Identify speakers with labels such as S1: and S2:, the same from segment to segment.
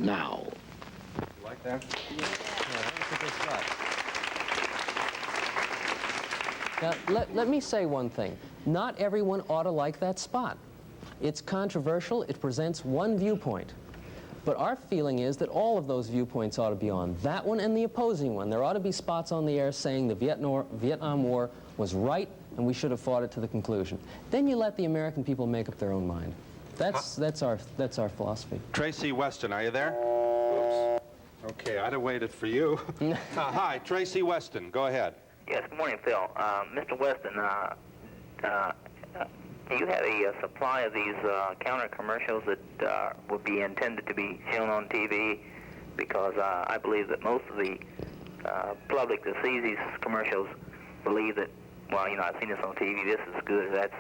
S1: now.
S2: You like that?
S3: Yeah, that's a good spot. Now, let me say one thing. Not everyone ought to like that spot. It's controversial. It presents one viewpoint. But our feeling is that all of those viewpoints ought to be on. That one and the opposing one. There ought to be spots on the air saying the Vietnam War was right and we should have fought it to the conclusion. Then you let the American people make up their own mind. That's our philosophy.
S2: Tracy Weston, are you there? Oops. Okay, I'd have waited for you. Hi, Tracy Weston. Go ahead.
S4: Yes, good morning, Phil. Mr. Weston, do you have a supply of these counter commercials that would be intended to be shown on TV? Because I believe that most of the public that sees these commercials believe that, well, you know, I've seen this on TV, this is good, that's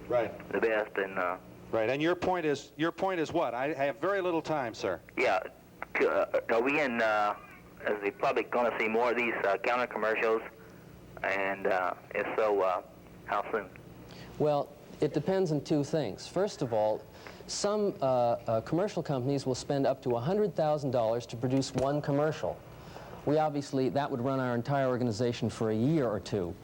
S2: right.
S4: The best, and...
S2: Right, and your point is what? I have very little time, sir.
S4: Yeah, are we in, is the public going to see more of these counter commercials? And if so, how soon?
S3: Well, it depends on two things. First of all, some commercial companies will spend up to $100,000 to produce one commercial. We obviously, that would run our entire organization for a year or two.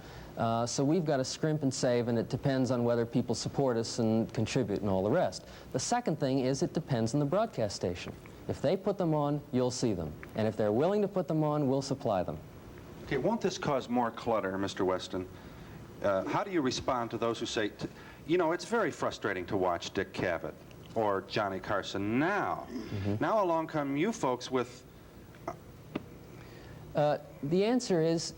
S3: So we've got to scrimp and save, and it depends on whether people support us and contribute and all the rest. The second thing is it depends on the broadcast station. If they put them on, you'll see them. And if they're willing to put them on, we'll supply them.
S2: Okay, won't this cause more clutter, Mr. Weston? How do you respond to those who say, you know, it's very frustrating to watch Dick Cavett or Johnny Carson now. Now along come you folks with...
S3: The answer is,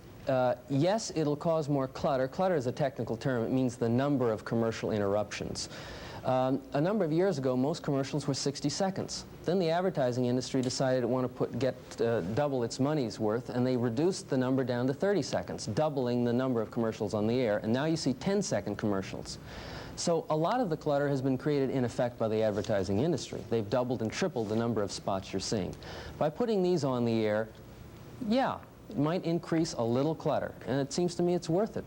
S3: yes, it'll cause more clutter. Clutter is a technical term. It means the number of commercial interruptions. A number of years ago, most commercials were 60 seconds. Then the advertising industry decided it wanted to get double its money's worth, and they reduced the number down to 30 seconds, doubling the number of commercials on the air. And now you see 10-second commercials. So a lot of the clutter has been created, in effect, by the advertising industry. They've doubled and tripled the number of spots you're seeing. By putting these on the air, yeah, it might increase a little clutter, and it seems to me it's worth it.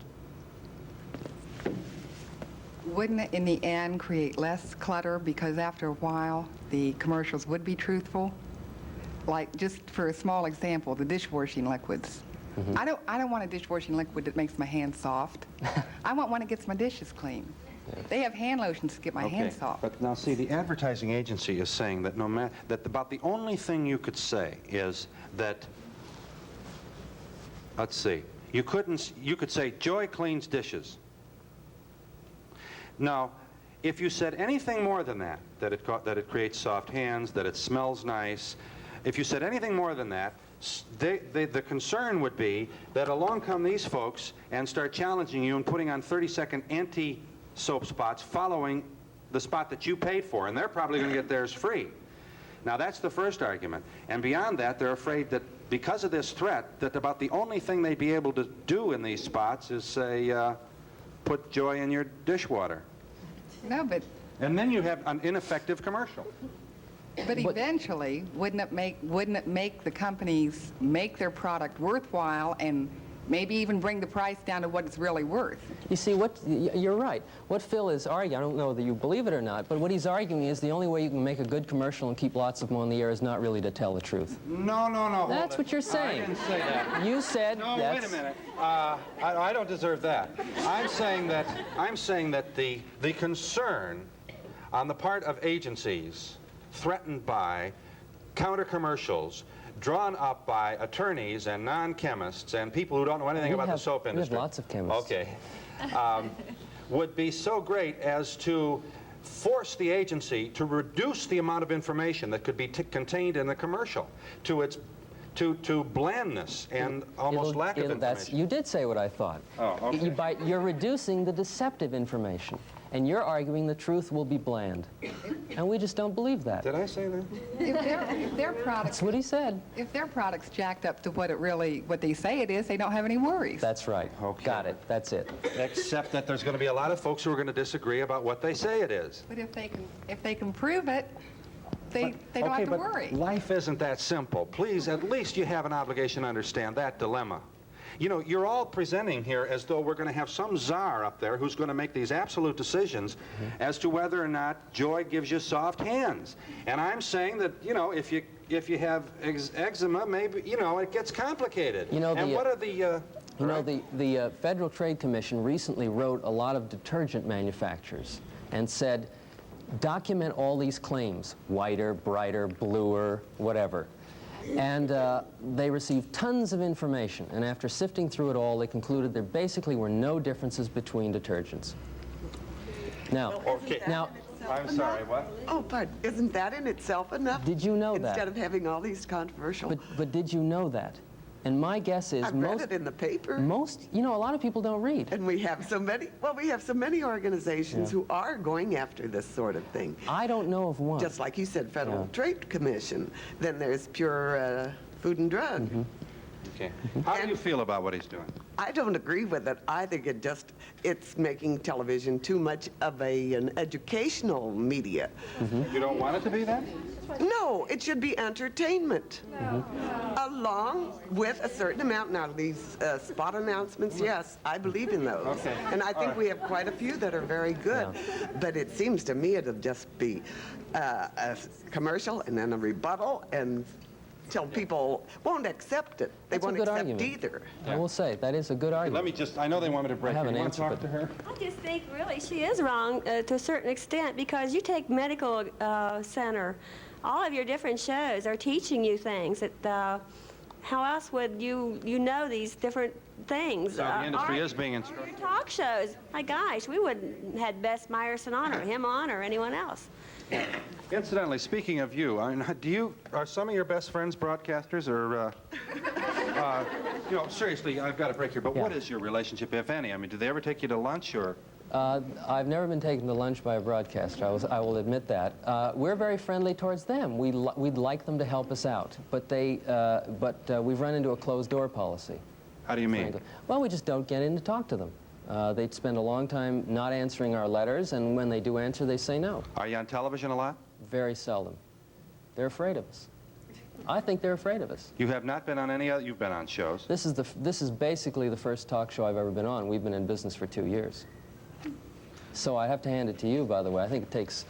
S5: Wouldn't it, in the end, create less clutter because after a while the commercials would be truthful? Like, just for a small example, the dishwashing liquids. I don't want a dishwashing liquid that makes my hands soft. I want one that gets my dishes clean. Yeah. They have hand lotions to get my hands soft.
S2: But now, see, the advertising agency is saying that that about the only thing you could say is that. Let's see. You could say Joy cleans dishes. Now, if you said anything more than that, that it creates soft hands, that it smells nice, if you said anything more than that, the concern would be that along come these folks and start challenging you and putting on 30-second anti-soap spots following the spot that you paid for, and they're probably going to get theirs free. Now, that's the first argument. And beyond that, they're afraid that because of this threat, that about the only thing they'd be able to do in these spots is say, put Joy in your dishwater.
S5: No, but...
S2: And then you have an ineffective commercial.
S5: But eventually, wouldn't it make the companies make their product worthwhile and maybe even bring the price down to what it's really worth?
S3: You see, you're right. What Phil is arguing, I don't know that you believe it or not, but what he's arguing is the only way you can make a good commercial and keep lots of them on the air is not really to tell the truth.
S2: No.
S3: That's what you're saying.
S2: I didn't say that.
S3: You said
S2: no, wait a minute. I don't deserve that. I'm saying that the concern on the part of agencies threatened by counter commercials drawn up by attorneys and non-chemists and people who don't know anything about the soap industry.
S3: We have lots of chemists.
S2: Okay. Would be so great as to force the agency to reduce the amount of information that could be contained in the commercial to its to blandness and almost lack of information.
S3: You did say what I thought.
S2: Oh, okay.
S3: You're reducing the deceptive information, and you're arguing the truth will be bland. And we just don't believe that.
S2: Did I say that?
S5: If their products...
S3: That's what he said.
S5: If their product's jacked up to what they say it is, they don't have any worries.
S3: That's right.
S2: Okay.
S3: Got it. That's it.
S2: Except that there's going to be a lot of folks who are going to disagree about what they say it is.
S5: But if they can prove it, they don't have to worry.
S2: Life isn't that simple. Please, at least you have an obligation to understand that dilemma. You know, you're all presenting here as though we're going to have some czar up there who's going to make these absolute decisions as to whether or not joy gives you soft hands. And I'm saying that, you know, if you have eczema, maybe, you know, it gets complicated.
S3: You know,
S2: and what are the...
S3: You know, the Federal Trade Commission recently wrote a lot of detergent manufacturers and said, document all these claims, whiter, brighter, bluer, whatever. And they received tons of information, and after sifting through it all, they concluded there basically were no differences between detergents. Now,
S2: I'm sorry, what?
S1: Oh, but isn't that in itself enough?
S3: Did you know that?
S1: Instead of having all these controversial...
S3: But did you know that? And my guess is
S1: I've read it in the paper.
S3: you know, a lot of people don't read.
S1: And we have so many, well, we have so many organizations who are going after this sort of thing.
S3: I don't know of one.
S1: Just like you said, Federal Trade Commission. Then there's Pure Food and Drug.
S2: Okay. How do you feel about what he's doing?
S1: I don't agree with it. I think it's making television too much of an educational media.
S2: You don't want it to be that?
S1: No, it should be entertainment. Along with a certain amount. Now, these spot announcements, yes, I believe in those.
S2: Okay.
S1: And I think we have quite a few that are very good. But it seems to me it'll just be a commercial and then a rebuttal until people won't accept it. They
S3: That's a
S1: won't
S3: good
S1: accept
S3: argument.
S1: either.
S3: I will say, that is a good argument.
S2: Let me just, I know they want me to break.
S3: I have
S2: You
S3: an
S2: want
S3: answer,
S2: to talk
S3: but-
S2: to her?
S6: I just think really she is wrong to a certain extent because you take medical center, all of your different shows are teaching you things that how else would you know these different things?
S2: So the industry is being
S6: Your
S2: instructed.
S6: talk shows, my gosh, we wouldn't had Bess Myerson on or him on or anyone else.
S2: Incidentally, speaking of you, I mean, are some of your best friends broadcasters, or, you know, seriously, I've got to break here, but what is your relationship, if any? I mean, do they ever take you to lunch, or?
S3: I've never been taken to lunch by a broadcaster. I will admit that. We're very friendly towards them. We'd like them to help us out, but we've run into a closed-door policy.
S2: How do you mean?
S3: Frankly. Well, we just don't get in to talk to them. They'd spend a long time not answering our letters, and when they do answer, they say no.
S2: Are you on television a lot?
S3: Very seldom. They're afraid of us. I think they're afraid of us.
S2: You have not been on any other, you've been on shows.
S3: This is basically the first talk show I've ever been on. We've been in business for 2 years. So I have to hand it to you, by the way. I think it takes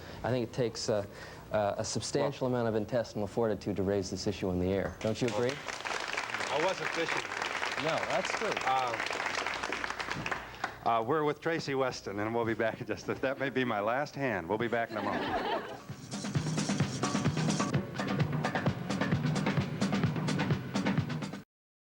S3: a substantial amount of intestinal fortitude to raise this issue on the air. Don't you agree?
S2: I wasn't fishing.
S3: No, that's true.
S2: We're with Tracy Weston, and we'll be back in just, that may be my last hand. We'll be back in a moment.